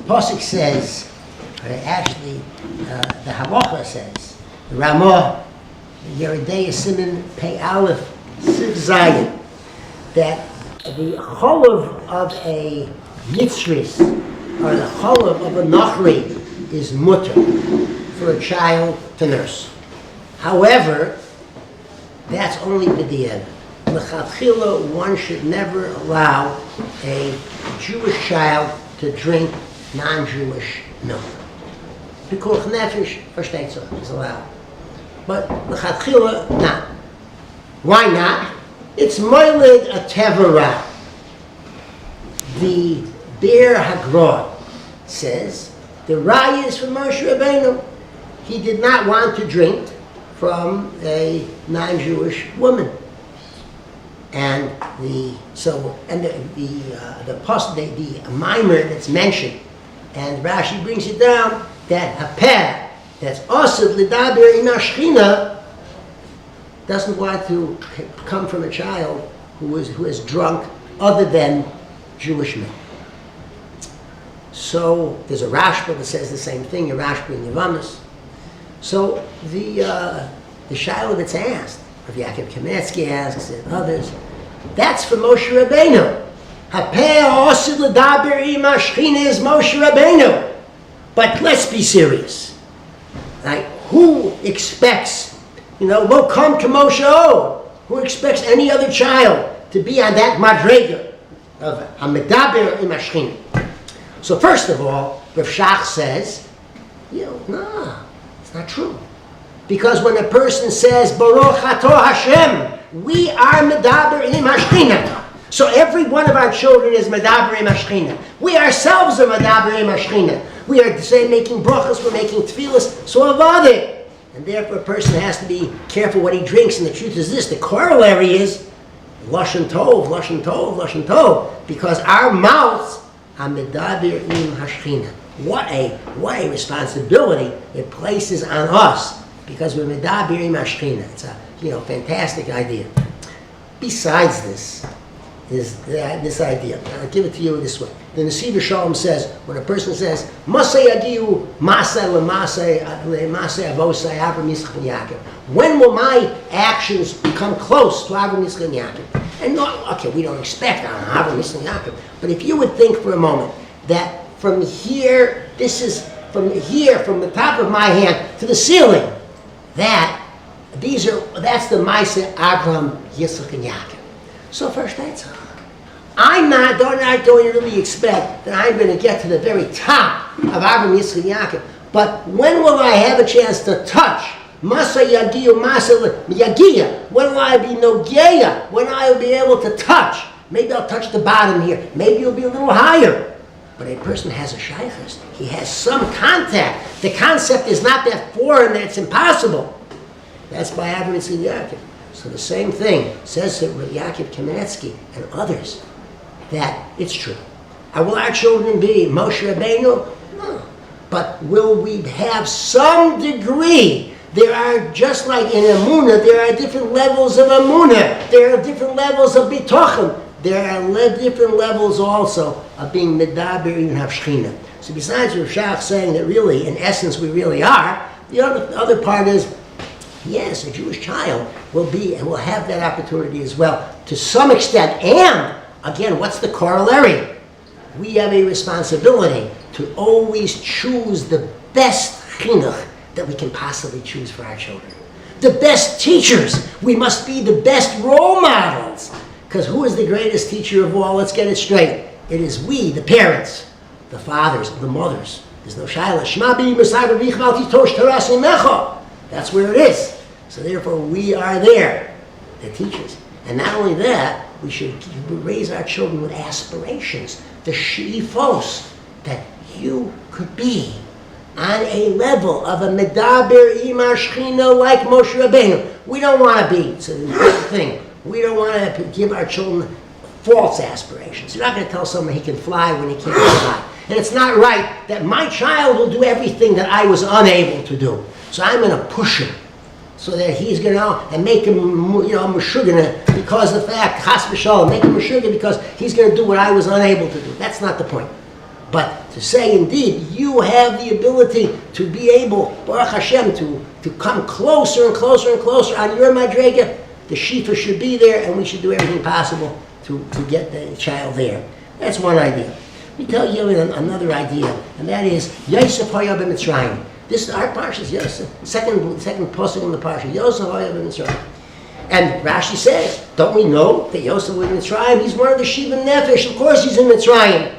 Pasuk says, actually, the Halacha says, the Ramah, Yeridei Siman Pei Aleph Siv Zayin, that the cholav of a mitzris or the cholav of a nachri is mutter for a child to nurse. However, that's only b'di'ev. L'chatchila, one should never allow a Jewish child to drink non-Jewish milk. Pikuach nefesh, versteht so, is allowed. But l'chatchila, not. Why not? It's moiled a tevara. The Be'er Hagrod says the raya is from Moshe Rabbeinu. He did not want to drink from a non-Jewish woman, and the mimer that's mentioned, and Rashi brings it down that a peh that's osed l'daber im hashchina doesn't want to come from a child who is drunk other than Jewish milk. So there's a Rashba that says the same thing, a Rashba in Yavamis. So the Shiloh that's asked, Rav Yaakov Kamenetsky asks, and others, that's for Moshe Rabbeinu. Hapeh ha'osid l'daber im hashchina is Moshe Rabbeinu. But let's be serious. Right? Who expects, lo kam k'Moshe, who expects any other child to be on that madrega of ha'medaber im hashchina? So first of all, Rav Shach says, no, it's not true. Because when a person says, Baruch Atah Hashem, we are medaber im hashchina. So every one of our children is medaber im hashchina. We ourselves are medaber im hashchina. We are making brachas, we're making tefillas, so avadeh. And therefore a person has to be careful what he drinks. And the truth is this, the corollary is Lashon Tov, Lashon Tov, Lashon Tov. Because our mouths are medaber im hashchina. What a responsibility it places on us, because we're medaber im hashchina. It's a fantastic idea. Besides this is this idea. I'll give it to you this way. The Nesiv Shalom says, when a person says, Masay Agiu, Masay Lemasay, Lemasay Avosay, Avram Yitzchak and Yaakov. When will my actions become close to Avram Yitzchak and Yaakov? And we don't expect Avram Yitzchak and Yaakov, but if you would think for a moment that from here, from the top of my hand to the ceiling, that's the Masay Avram Yitzchak and Yaakov. So first, that's all. I'm not going to really expect that I'm going to get to the very top of Avram Yitzchak Yaakov. But when will I have a chance to touch? Masa Yagiyu, Masa Yagiya. When will I be Nogeya? When I will be able to touch? Maybe I'll touch the bottom here. Maybe it'll be a little higher. But a person has a shaychus. He has some contact. The concept is not that foreign that it's impossible. That's by Avram Yitzchak Yaakov. So the same thing says to Rav Yaakov Kamenetsky and others, that it's true. Will our children be Moshe Rabbeinu? No. But will we have some degree? There are, just like in Emunah, there are different levels of Emunah. There are different levels of Bitochen. There are different levels also of being Medaber in Hashchina. So besides Rav Shach saying that really, in essence, we really are, the other part is, yes, a Jewish child will be and will have that opportunity as well, to some extent. And again, what's the corollary? We have a responsibility to always choose the best chinuch that we can possibly choose for our children. The best teachers. We must be the best role models. Because who is the greatest teacher of all? Let's get it straight. It is we, the parents, the fathers, the mothers. There's no shayla. Shema bi Mosai b'vich mal titosh taras imecha. That's where it is. So therefore, we are there, the teachers. And not only that, we should raise our children with aspirations, the she'ifos, that you could be on a level of a medaber im hashchina like Moshe Rabbeinu. We don't want to be, so the thing, we don't want to give our children false aspirations. You're not going to tell someone he can fly when he can't fly. And it's not right that my child will do everything that I was unable to do. So I'm going to push him, so that he's going to, and make him, meshugana, because of the fact, chas v'shalom, make him meshugana because he's going to do what I was unable to do. That's not the point. But to say, indeed, you have the ability to be able, Baruch Hashem, to come closer and closer and closer on your madrega, the shifa should be there, and we should do everything possible to get the child there. That's one idea. Let me tell you another idea, and that is Yosef Haya b'Mitzrayim. This is our Parshas Yosef, second pasuk in the Parsha, Yosef Haya b'Mitzrayim. And Rashi says, don't we know that Yosef was in Mitzrayim? He's one of the Shiva Nefesh. Of course he's in Mitzrayim.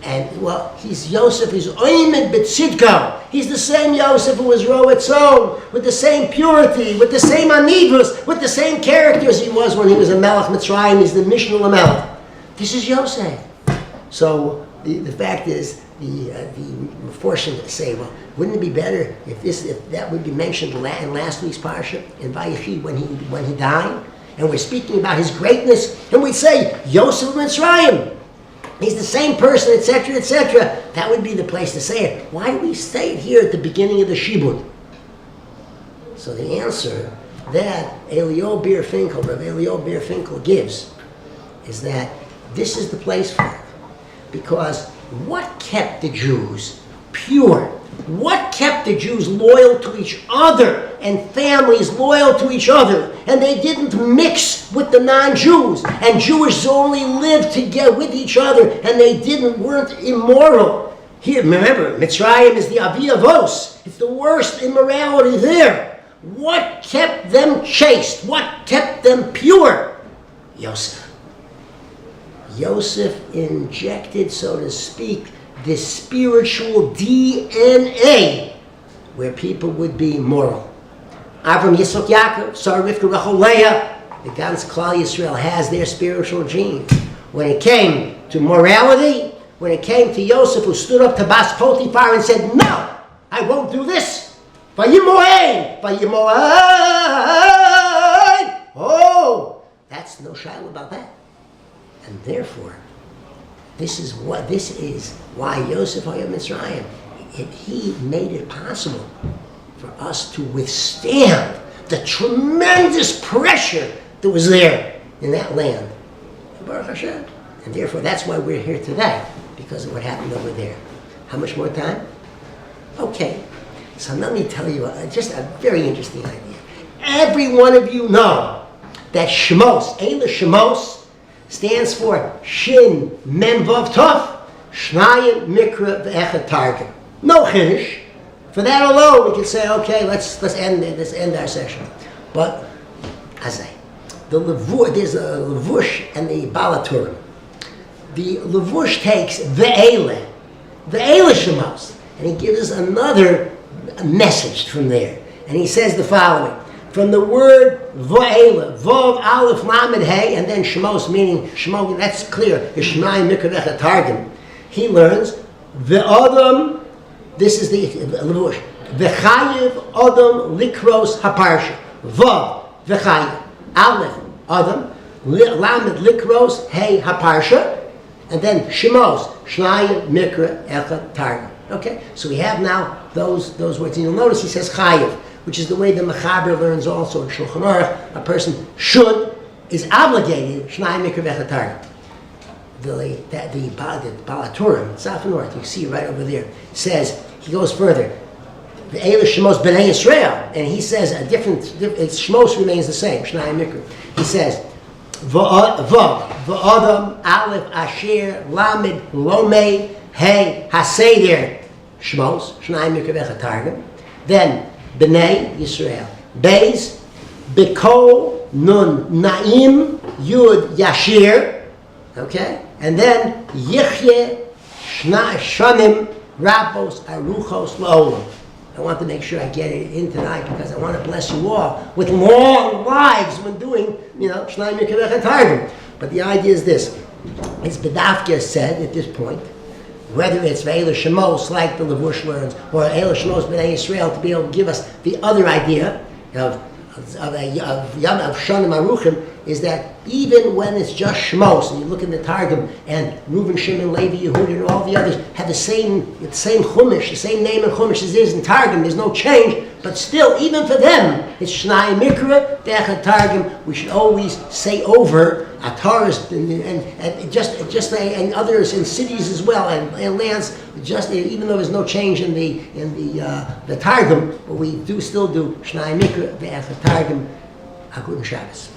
And, well, he's Yosef, he's Oymed B'Tzidka. He's the same Yosef who was Roetzon, with the same purity, with the same anivus, with the same character as he was when he was a Melech Mitzrayim. He's the Mishnah Lamelech. This is Yosef. So the fact is, the Meforshim say, well, wouldn't it be better if that would be mentioned in last week's parsha in Vayechi when he died, and we're speaking about his greatness, and we say Yosef Mitzrayim, he's the same person, etc., etc. That would be the place to say it. Why do we say it here at the beginning of the Shibud? So the answer that Rav Elio Beer Finkel gives is that this is the place for it, because what kept the Jews pure? What kept the Jews loyal to each other and families loyal to each other? And they didn't mix with the non-Jews. And Jews only lived together with each other, and they weren't immoral. Here, remember, Mitzrayim is the Avi Avos. It's the worst immorality there. What kept them chaste? What kept them pure? Yosef. Yosef injected, so to speak, this spiritual DNA where people would be moral. Avram, Yitzchak, Yaakov, Sarah, Rivka, Rachel, Leah, the Gans Klal Yisrael has their spiritual genes. When it came to morality, when it came to Yosef, who stood up to Bas Potiphar and said, no, I won't do this. Vayimoed, Vayimoed. Oh, that's no shaila about that. And therefore, this is why Yosef Hayam Mitzrayim, he made it possible for us to withstand the tremendous pressure that was there in that land. Baruch Hashem. And therefore, that's why we're here today, because of what happened over there. How much more time? Okay. So let me tell you just a very interesting idea. Every one of you know that Shemos, Eila Shemos, stands for Shin Mem Vav Tov Shnayim Mikra V'Echad Targum. No chiddush. For that alone, we can say, okay, let's end our session. But Azay, there's a levush and the balaturim. The levush takes the Eila Shemos, and he gives us another message from there. And he says the following: from the word Va'ela, Vav, Aleph, Lamed, Hey, and then Shemos, meaning Shemo, that's clear, is Shemai Mikra Targum. He learns, Ve'adam, this is the Levush, Ve'chayiv Adam Likros HaParsha, Vav, Ve'chayiv, Aleph, Adam, Lamed, Likros, Hey, HaParsha, and then Shemos, Shnai Mikra Echad Targum. Okay, so we have now those words. And you'll notice he says Chayiv, which is the way the Mechaber learns also in Shulchan Aruch. A person is obligated, Shnai Mikra Echad Targum. The Balaturim, Saf North, you see right over there, says, he goes further, the Eila Shemos B'nai Yisrael, and he says a different Shemos remains the same, Shnai Mikra. He says, V'adam, Aleph, Asher, Lamed, Lomei, Hey, Haseder, Shemos, Shnai Mikra Echad Targum. Then, B'nai Yisrael. Beis, B'kol, Nun, Naim, Yud, Yashir. Okay? And then, Yichyeh, Shanim, Rabos, Aruchos, La'olam. I want to make sure I get it in tonight because I want to bless you all with long lives when doing, Shnai Mikra Echad Targum. But the idea is this. As Bedavkia said at this point, whether it's Ve'ela Shemos, like the Levush learns, or Eila Shemos B'nai Yisrael, to be able to give us the other idea of Shanim Aruchim, is that even when it's just Shemos, and you look in the Targum, and Reuven, Shimon, Levi, Yehuda, and all the others have the same Chumash, the same name in Chumash as is in Targum, there's no change, but still, even for them, it's Shnai Mikra Echad Targum. We should always say over tourists and others in cities as well and lands. Just even though there's no change in the Targum, but we do still do Shnai Mikra Be'ez Targum Agud Shabbos.